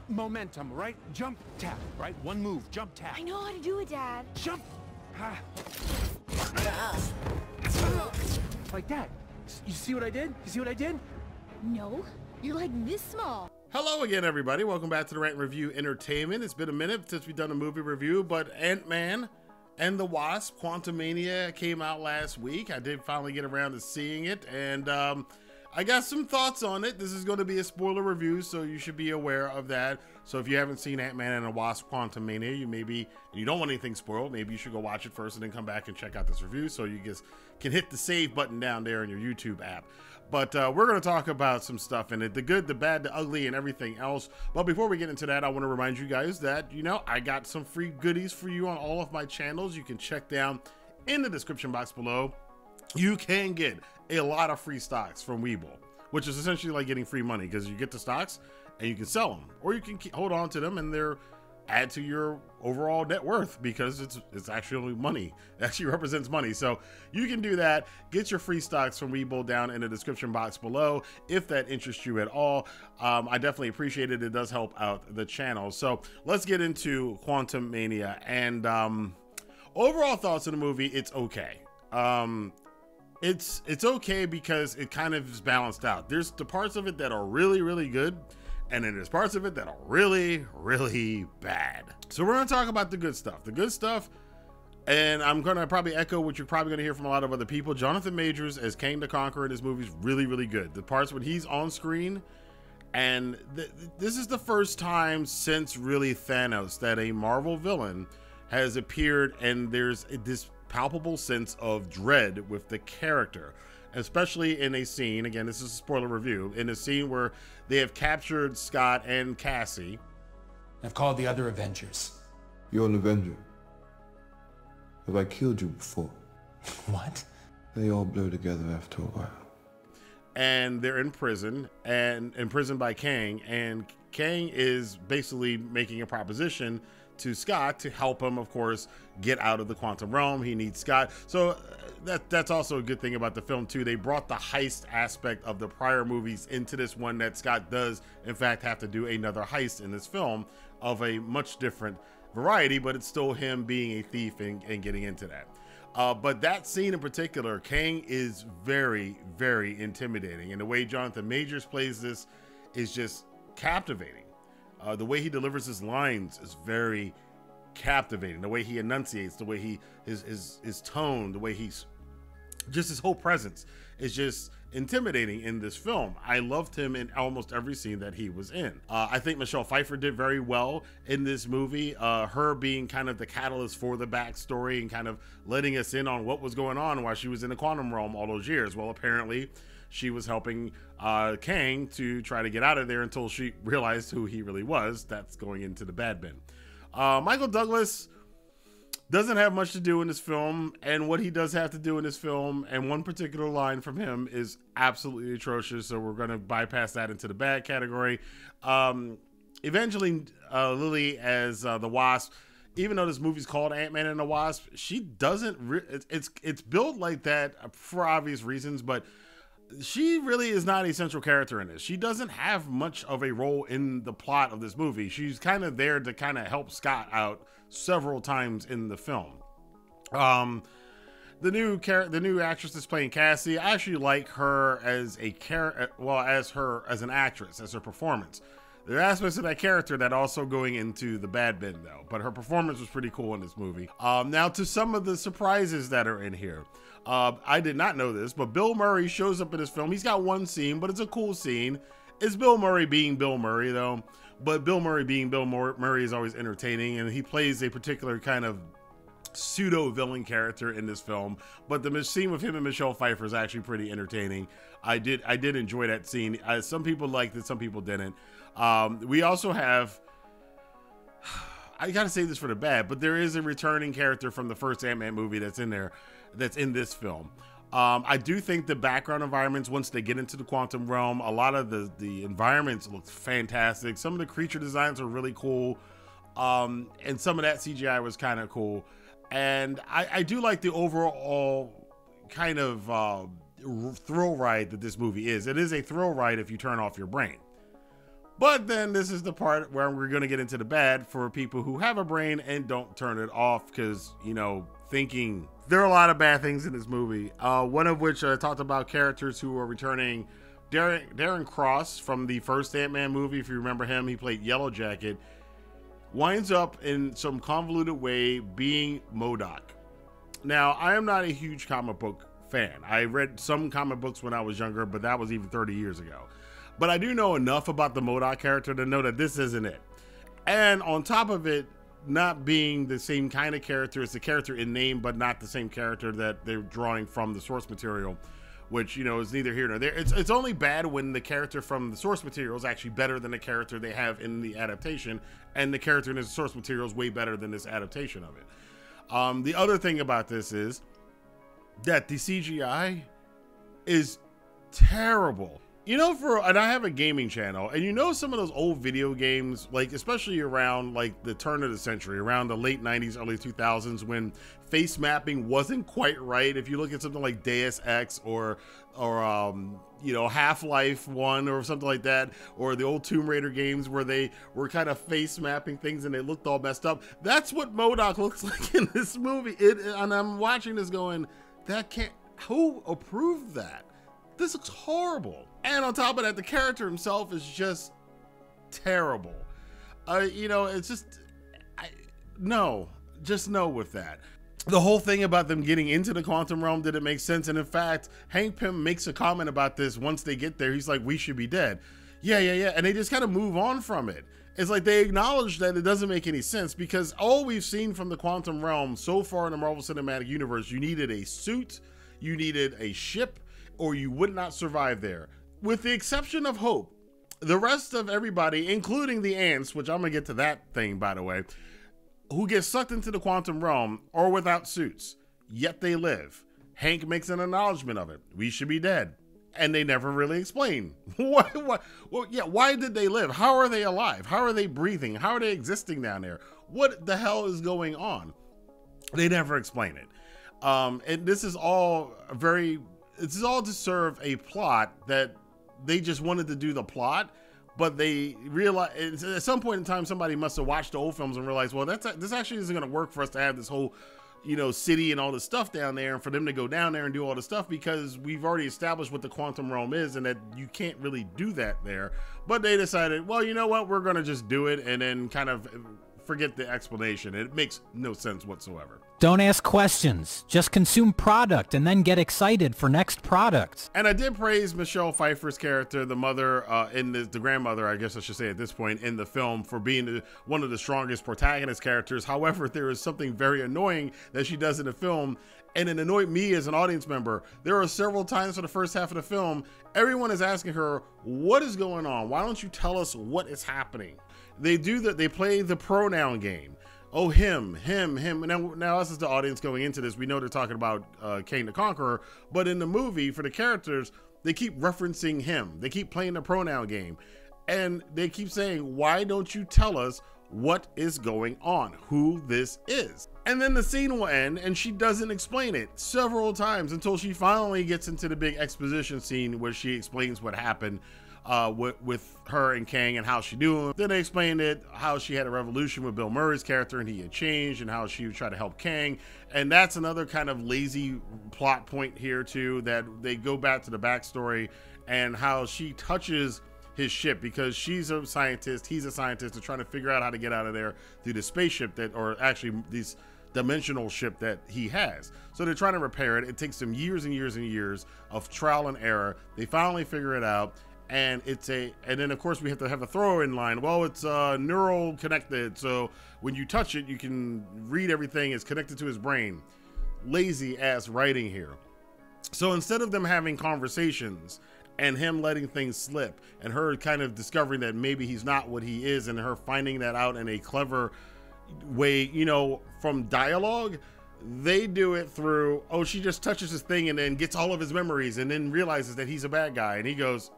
momentum, right? Jump, tap, right? One move, jump, tap. I know how to do it, Dad. Jump! Like that. You see what I did? You see what I did? No, you're like this small. Hello again, everybody. Welcome back to the Rantin Review Entertainment. It's been a minute since we've done a movie review, but Ant-Man and the Wasp, Quantumania, came out last week. I did finally get around to seeing it, and I got some thoughts on it. This is going to be a spoiler review, so you should be aware of that. So if you haven't seen Ant-Man and the Wasp Quantumania, you don't want anything spoiled, maybe you should go watch it first and then come back and check out this review so you just can hit the save button down there in your YouTube app. But we're going to talk about some stuff in it, the good, the bad, the ugly, and everything else. But before we get into that, I want to remind you guys that, I got some free goodies for you on all of my channels. You can check down in the description box below. You can get a lot of free stocks from Webull, which is essentially like getting free money because you get the stocks and you can sell them, or you can hold on to them and they're add to your overall net worth because it's actually money. It actually represents money. So you can do that. Get your free stocks from Webull down in the description box below if that interests you at all. I definitely appreciate it. It does help out the channel. So let's get into Quantumania and overall thoughts of the movie. It's okay. It's okay because it kind of is balanced out. There's the parts of it that are really, really good, and then there's parts of it that are really, really bad. So we're going to talk about the good stuff. The good stuff, and I'm going to probably echo what you're probably going to hear from a lot of other people. Jonathan Majors as Kang the Conqueror in this movie is really, really good. The parts when he's on screen, and this is the first time since really Thanos that a Marvel villain has appeared, and there's this palpable sense of dread with the character, especially in a scene, again, this is a spoiler review, in a scene where they have captured Scott and Cassie. I've called the other Avengers. You're an Avenger. Have I killed you before? What? They all blur together after a while. And they're in prison, and imprisoned by Kang, and Kang is basically making a proposition to Scott to help him, of course, get out of the quantum realm. He needs Scott. So that's also a good thing about the film too. They brought the heist aspect of the prior movies into this one, that Scott does in fact have to do another heist in this film of a much different variety, but it's still him being a thief and getting into that. But that scene in particular, Kang is very, very intimidating, and the way Jonathan Majors plays this is just captivating. The way he delivers his lines is very captivating. The way he enunciates, the way his tone, the way just his whole presence is just intimidating in this film. I loved him in almost every scene that he was in. I think Michelle Pfeiffer did very well in this movie. Her being kind of the catalyst for the backstory and kind of letting us in on what was going on while she was in the quantum realm all those years. Well, apparently she was helping Kang to try to get out of there until she realized who he really was. That's going into the bad bin. Michael Douglas doesn't have much to do in this film, and what he does have to do in this film, and one particular line from him is absolutely atrocious, so we're going to bypass that into the bad category. Eventually, Lily as the Wasp, even though this movie's called Ant-Man and the Wasp, she doesn't, it's built like that for obvious reasons, but she really is not a central character in this. She doesn't have much of a role in the plot of this movie. She's kind of there to kind of help Scott out several times in the film. The new actress that's playing Cassie, I actually like her as a character, well, as an actress, as her performance. There are aspects of that character that also going into the bad bin though, but her performance was pretty cool in this movie. Now to some of the surprises that are in here. I did not know this, but Bill Murray shows up in this film. He's got one scene, but it's a cool scene. It's Bill Murray being Bill Murray though, but Bill Murray being Bill Murray is always entertaining, and he plays a particular kind of pseudo villain character in this film. But the scene with him and Michelle Pfeiffer is actually pretty entertaining. I did enjoy that scene. Some people liked it, some people didn't. We also have, I gotta say this for the bad, but there is a returning character from the first Ant-Man movie that's in there, that's in this film. I do think the background environments, once they get into the quantum realm, a lot of the environments look fantastic. Some of the creature designs are really cool. And some of that CGI was kind of cool. And I do like the overall kind of thrill ride that this movie is. It is a thrill ride if you turn off your brain. But then this is the part where we're going to get into the bad for people who have a brain and don't turn it off because, you know, thinking. There are a lot of bad things in this movie. One of which I talked about characters who are returning. Darren Cross from the first Ant-Man movie, if you remember him, he played Yellow Jacket, winds up in some convoluted way being MODOK. Now, I am not a huge comic book fan. I read some comic books when I was younger, but that was even 30 years ago. But I do know enough about the MODOK character to know that this isn't it. And on top of it, not being the same kind of character, it's a character in name, but not the same character that they're drawing from the source material, which, you know, is neither here nor there. It's only bad when the character from the source material is actually better than the character they have in the adaptation, and the character in the source material is way better than this adaptation of it. The other thing about this is that the CGI is terrible. You know, and I have a gaming channel, and you know some of those old video games, like especially around like the turn of the century, around the late 90s, early 2000s, when face mapping wasn't quite right. If you look at something like Deus Ex or you know, Half-Life 1 or something like that, or the old Tomb Raider games where they were kind of face mapping things and they looked all messed up. That's what MODOK looks like in this movie. And I'm watching this going, who approved that? This looks horrible. And on top of that, the character himself is just terrible. You know, it's just, no with that. The whole thing about them getting into the quantum realm didn't make sense. And in fact, Hank Pym makes a comment about this once they get there. He's like, we should be dead. Yeah. And they just kind of move on from it. It's like they acknowledge that it doesn't make any sense because all we've seen from the quantum realm so far in the Marvel Cinematic Universe, you needed a suit, you needed a ship, or you would not survive there. With the exception of Hope, the rest of everybody, including the ants, which I'm going to get to that thing, by the way, who get sucked into the quantum realm are without suits, yet they live. Hank makes an acknowledgement of it. We should be dead. And they never really explain. Why did they live? How are they alive? How are they breathing? How are they existing down there? What the hell is going on? They never explain it. And this is all to serve a plot that they just wanted to do the plot, but they realized at some point in time somebody must have watched the old films and realized, well, this actually isn't going to work for us to have this whole, you know, city and all this stuff down there, and for them to go down there and do all this stuff because we've already established what the quantum realm is and that you can't really do that there. But they decided, well, you know what, we're going to just do it and then kind of forget the explanation. It makes no sense whatsoever. Don't ask questions. Just consume product and then get excited for next product. And I did praise Michelle Pfeiffer's character, the mother, the grandmother, I guess I should say at this point, in the film for being one of the strongest protagonist characters. However, there is something very annoying that she does in the film, and it annoyed me as an audience member. There are several times for the first half of the film, everyone is asking her, what is going on? Why don't you tell us what is happening? They do that. They play the pronoun game. Oh, him. Now us as the audience going into this, we know they're talking about Kang the Conqueror, but in the movie, for the characters, they keep referencing him. They keep playing the pronoun game. And they keep saying, why don't you tell us what is going on, who this is? And then the scene will end, and she doesn't explain it several times until she finally gets into the big exposition scene where she explains what happened with her and Kang and how she knew him. Then they explained it, how she had a revolution with Bill Murray's character and he had changed, and how she would try to help Kang. And that's another kind of lazy plot point here too, that they go back to the backstory and how she touches his ship because she's a scientist, he's a scientist, they're trying to figure out how to get out of there through the spaceship or actually this dimensional ship that he has. So they're trying to repair it. It takes them years and years and years of trial and error. They finally figure it out. And then of course we have to have a throw-in line. Well, it's neural connected, so when you touch it, you can read everything. It's connected to his brain. Lazy ass writing here. So instead of them having conversations and him letting things slip and her kind of discovering that maybe he's not what he is and her finding that out in a clever way, you know, from dialogue, they do it through, oh, she just touches his thing and then gets all of his memories and then realizes that he's a bad guy, and he goes,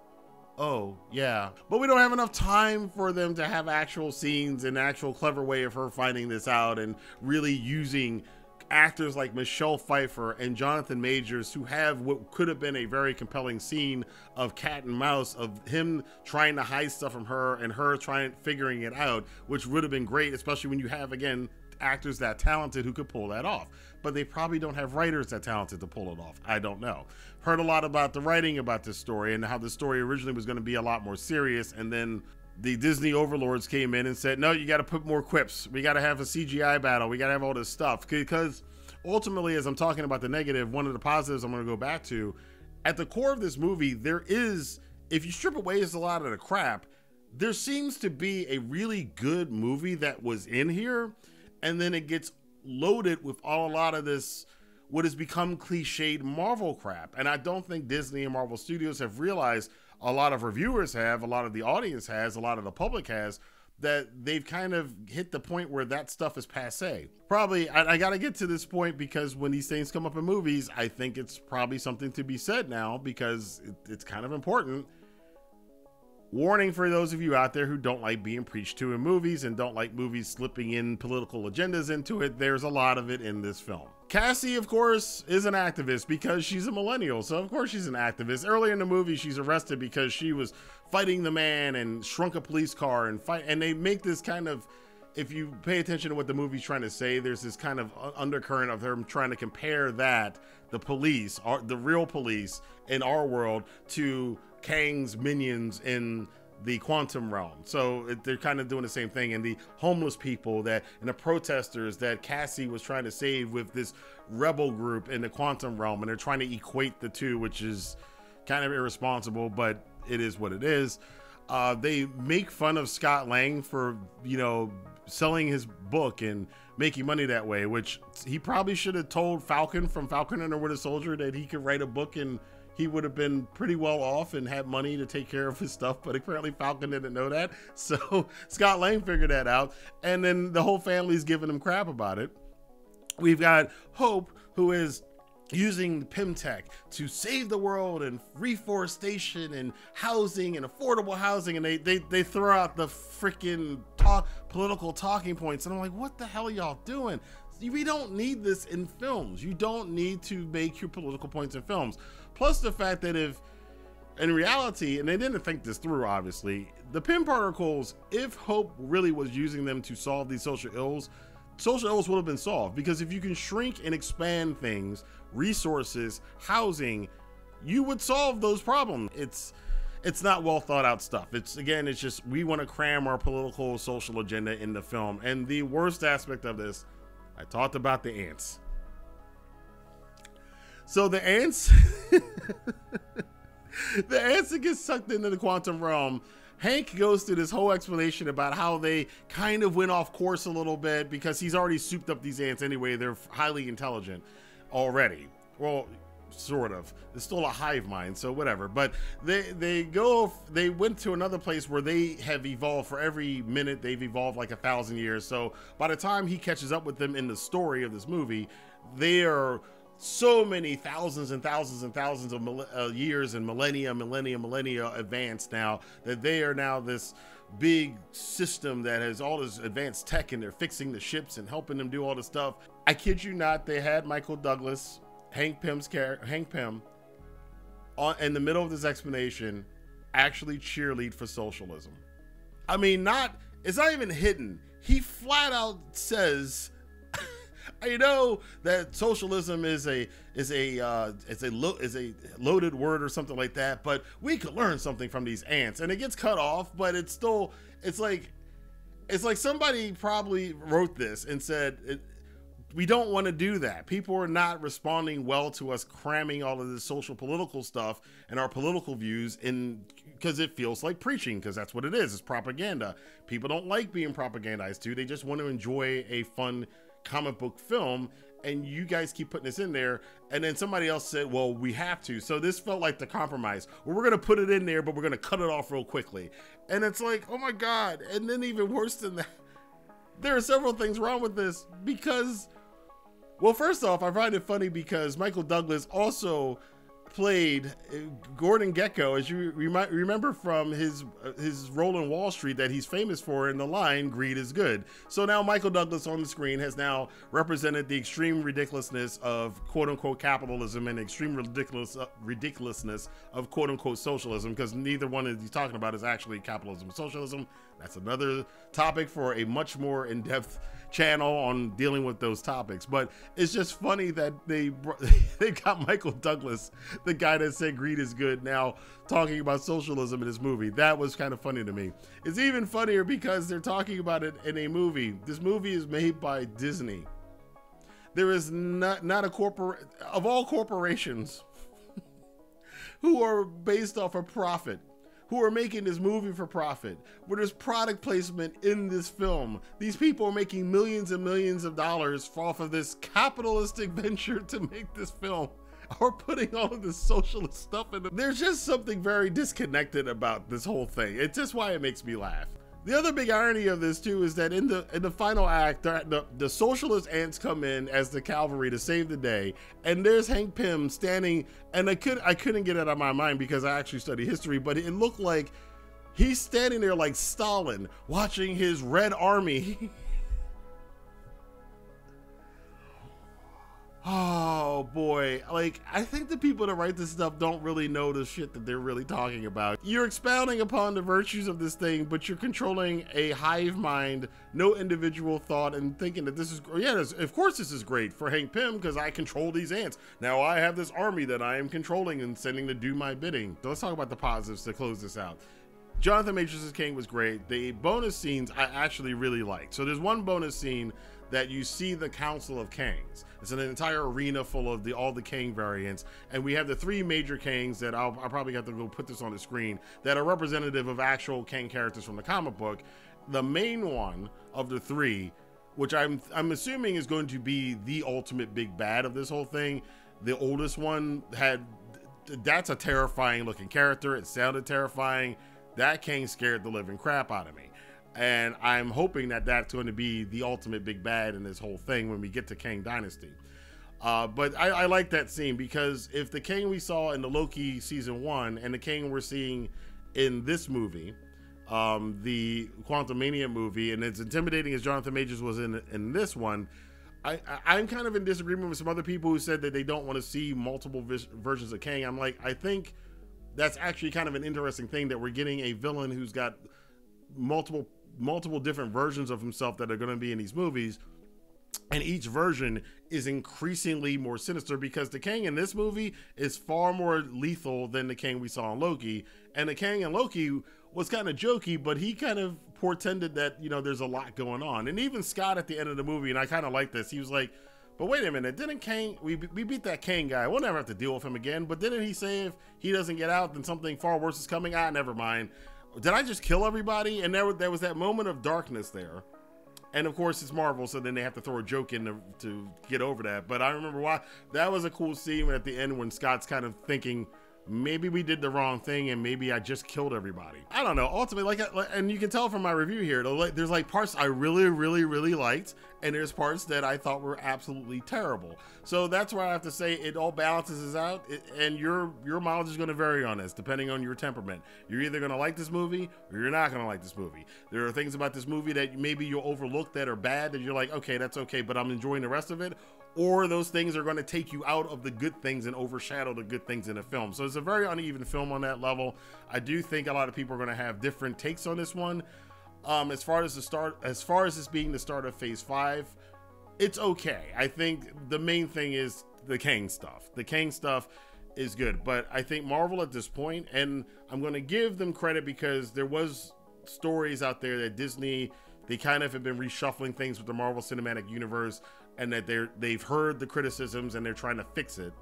oh, yeah. But we don't have enough time for them to have actual scenes and actual clever way of her finding this out and really using actors like Michelle Pfeiffer and Jonathan Majors, who have what could have been a very compelling scene of cat and mouse, of him trying to hide stuff from her and her figuring it out, which would have been great, especially when you have, again, actors that talented who could pull that off. But they probably don't have writers that talented to pull it off. I don't know. Heard a lot about the writing about this story and how the story originally was going to be a lot more serious, and then the Disney overlords came in and said, no, you got to put more quips. We got to have a CGI battle. We got to have all this stuff. Because ultimately, as I'm talking about the negative, one of the positives I'm going to go back to, at the core of this movie, there is, if you strip away a lot of the crap, there seems to be a really good movie that was in here, and then it gets loaded with a lot of this, what has become cliched Marvel crap. And I don't think Disney and Marvel Studios have realized, a lot of reviewers have, a lot of the audience has, a lot of the public has, that they've kind of hit the point where that stuff is passé. Probably, I got to get to this point because when these things come up in movies, I think it's probably something to be said now because it's kind of important. Warning for those of you out there who don't like being preached to in movies and don't like movies slipping in political agendas into it, there's a lot of it in this film. Cassie, of course, is an activist because she's a millennial, so of course she's an activist. Earlier in the movie, she's arrested because she was fighting the man and shrunk a police car and they make this kind of, if you pay attention to what the movie's trying to say, there's this kind of undercurrent of them trying to compare that, the police, the real police in our world, to Kang's minions in the quantum realm. So they're kind of doing the same thing. And the homeless people and the protesters that Cassie was trying to save with this rebel group in the quantum realm, and they're trying to equate the two, which is kind of irresponsible, but it is what it is. They make fun of Scott Lang for, selling his book and making money that way, which he probably should have told Falcon from Falcon and the Winter Soldier that he could write a book and he would have been pretty well off and had money to take care of his stuff, but apparently Falcon didn't know that. So Scott Lang figured that out, and then the whole family's giving him crap about it. We've got Hope, who is using PIM tech to save the world and reforestation and housing and affordable housing, and they throw out the freaking political talking points, and I'm like, what the hell are y'all doing? We don't need this in films. You don't need to make your political points in films. Plus the fact that if, in reality, and they didn't think this through, obviously, the PIM particles, if Hope really was using them to solve these social ills would have been solved. Because if you can shrink and expand things, resources, housing, you would solve those problems. It's not well thought out stuff. It's just, we want to cram our political, social agenda in the film. And the worst aspect of this, I talked about the ants. So the ants, the ants that get sucked into the quantum realm, Hank goes through this whole explanation about how they kind of went off course a little bit because he's already souped up these ants anyway. They're highly intelligent already. Well, sort of. It's still a hive mind, so whatever. But they went to another place where they have evolved. For every minute, they've evolved like 1,000 years. So by the time he catches up with them in the story of this movie, they are so many thousands and thousands and thousands of years and millennia advanced now, that they are now this big system that has all this advanced tech, and they're fixing the ships and helping them do all this stuff. I kid you not, they had Michael Douglas, Hank Pym, in the middle of this explanation, actually cheerlead for socialism. I mean, it's not even hidden. He flat out says, I know that socialism is a loaded word or something like that, but we could learn something from these ants. And it gets cut off, but it's like somebody probably wrote this and said, we don't want to do that. People are not responding well to us cramming all of this social political stuff and our political views in, because it feels like preaching, because that's what it is. It's propaganda. People don't like being propagandized to. They just want to enjoy a fun comic book film, and you guys keep putting this in there. And then somebody else said, well, we have to. So this felt like the compromise. Well, we're going to put it in there, but we're going to cut it off real quickly. And it's like, oh my God. And then even worse than that, there are several things wrong with this because, well, first off, I find it funny because Michael Douglas also played Gordon Gekko, as you might remember from his role in Wall Street that he's famous for in the line, "Greed is good." So now Michael Douglas on the screen has now represented the extreme ridiculousness of quote-unquote capitalism and extreme ridiculousness of quote-unquote socialism, because neither one that he's talking about is actually capitalism and socialism. That's another topic for a much more in-depth channel on dealing with those topics. But it's just funny that they got Michael Douglas, the guy that said greed is good, now talking about socialism in this movie. That was kind of funny to me. It's even funnier because they're talking about it in a movie. This movie is made by Disney. There is not a of all corporations who are based off of profit, who are making this movie for profit, where there's product placement in this film. These people are making millions and millions of dollars off of this capitalistic venture to make this film, or putting all of this socialist stuff in it. There's just something very disconnected about this whole thing. It's just why it makes me laugh. The other big irony of this too is that in the final act, the socialist ants come in as the cavalry to save the day, and there's Hank Pym standing, and I couldn't get it out of my mind because I actually study history, but it looked like he's standing there like Stalin watching his Red Army. Oh boy, like, I think the people that write this stuff don't really know the shit that they're really talking about. You're expounding upon the virtues of this thing, but you're controlling a hive mind, no individual thought, and thinking that this is, yeah, of course this is great for Hank Pym because I control these ants. Now I have this army that I am controlling and sending to do my bidding. So let's talk about the positives to close this out. Jonathan Majors' King was great. The bonus scenes I actually really liked. So there's one bonus scene that you see the Council of Kangs. It's an entire arena full of all the Kang variants, and we have the three major Kangs that I'll probably have to go put this on the screen that are representative of actual Kang characters from the comic book. The main one of the three, which I'm assuming is going to be the ultimate big bad of this whole thing, the oldest one that's a terrifying looking character. It sounded terrifying. That Kang scared the living crap out of me. And I'm hoping that that's going to be the ultimate big bad in this whole thing when we get to Kang Dynasty. But I like that scene because if the Kang we saw in the Loki season 1 and the Kang we're seeing in this movie, the Quantumania movie, and as intimidating as Jonathan Majors was in this one, I'm kind of in disagreement with some other people who said that they don't want to see multiple versions of Kang. I'm like, I think that's actually kind of an interesting thing that we're getting a villain who's got multiple different versions of himself that are going to be in these movies, and each version is increasingly more sinister because the Kang in this movie is far more lethal than the Kang we saw in Loki. And the Kang in Loki was kind of jokey, but he kind of portended that, you know, there's a lot going on. And even Scott at the end of the movie, and I kind of like this, he was like, but wait a minute, didn't Kang, we beat that Kang guy, we'll never have to deal with him again, but didn't he say if he doesn't get out then something far worse is coming? Never mind. Did I just kill everybody? And there was that moment of darkness there. And of course it's Marvel, so then they have to throw a joke in to get over that. But I remember why that was a cool scene at the end when Scott's kind of thinking, maybe we did the wrong thing and maybe I just killed everybody. I don't know. Ultimately, and you can tell from my review here, there's like parts I really liked, and there's parts that I thought were absolutely terrible. So that's why I have to say it all balances out, and your mileage is going to vary on this depending on your temperament. You're either going to like this movie or you're not going to like this movie. There are things about this movie that maybe you'll overlook that are bad that you're like, okay, that's okay, but I'm enjoying the rest of it. Or those things are going to take you out of the good things and overshadow the good things in the film. So it's a very uneven film on that level. I do think a lot of people are going to have different takes on this one. As far as this being the start of Phase 5, it's okay. I think the main thing is the Kang stuff. The Kang stuff is good, but I think Marvel at this point, and I'm going to give them credit because there was stories out there that Disney, they kind of have been reshuffling things with the Marvel Cinematic Universe, and that they've heard the criticisms and they're trying to fix it.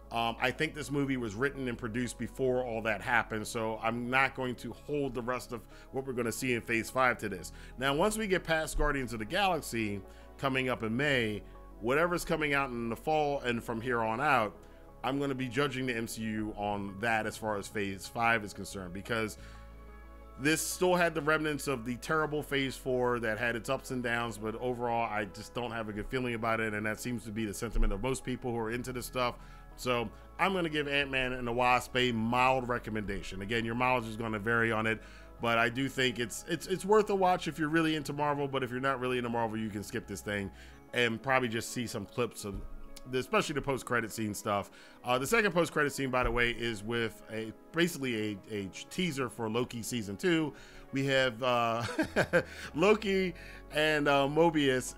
I think this movie was written and produced before all that happened, so I'm not going to hold the rest of what we're going to see in Phase 5 to this. Now, once we get past Guardians of the Galaxy coming up in May, whatever's coming out in the fall and from here on out, I'm going to be judging the MCU on that as far as Phase 5 is concerned, because this still had the remnants of the terrible Phase 4 that had its ups and downs, but overall, I just don't have a good feeling about it, and that seems to be the sentiment of most people who are into this stuff. So I'm going to give Ant-Man and the Wasp a mild recommendation. Again, your mileage is going to vary on it, but I do think it's worth a watch if you're really into Marvel. But if you're not really into Marvel, you can skip this thing and probably just see some clips of, especially the post-credit scene stuff. The second post-credit scene, by the way, is with basically a teaser for Loki season 2. We have Loki and Morbius,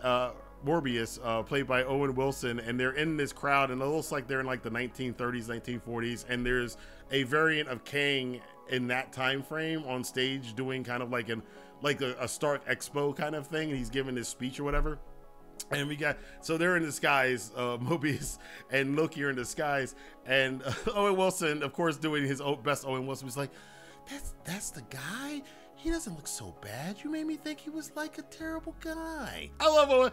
played by Owen Wilson, and they're in this crowd, and it looks like they're in like the 1930s, 1940s, and there's a variant of Kang in that time frame on stage doing kind of like a Stark Expo kind of thing, and he's giving his speech or whatever. And so they're in disguise, Mobius and Loki are in disguise, and Owen Wilson, of course, doing his best Owen Wilson, was like, that's the guy? He doesn't look so bad. You made me think he was like a terrible guy. I love Owen.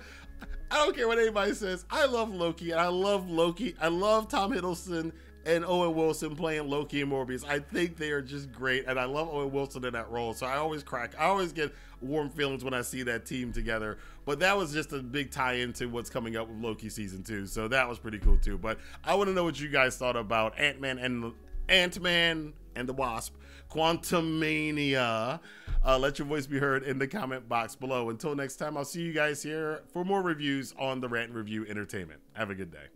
I don't care what anybody says. I love Loki, and I love Loki. I love Tom Hiddleston and Owen Wilson playing Loki and Morbius. I think they are just great, and I love Owen Wilson in that role. So I always get warm feelings when I see that team together. But that was just a big tie-in to what's coming up with Loki season 2. So that was pretty cool too. But I want to know what you guys thought about Ant-Man and the Wasp, Quantumania. Let your voice be heard in the comment box below. Until next time, I'll see you guys here for more reviews on the Rant and Review Entertainment. Have a good day.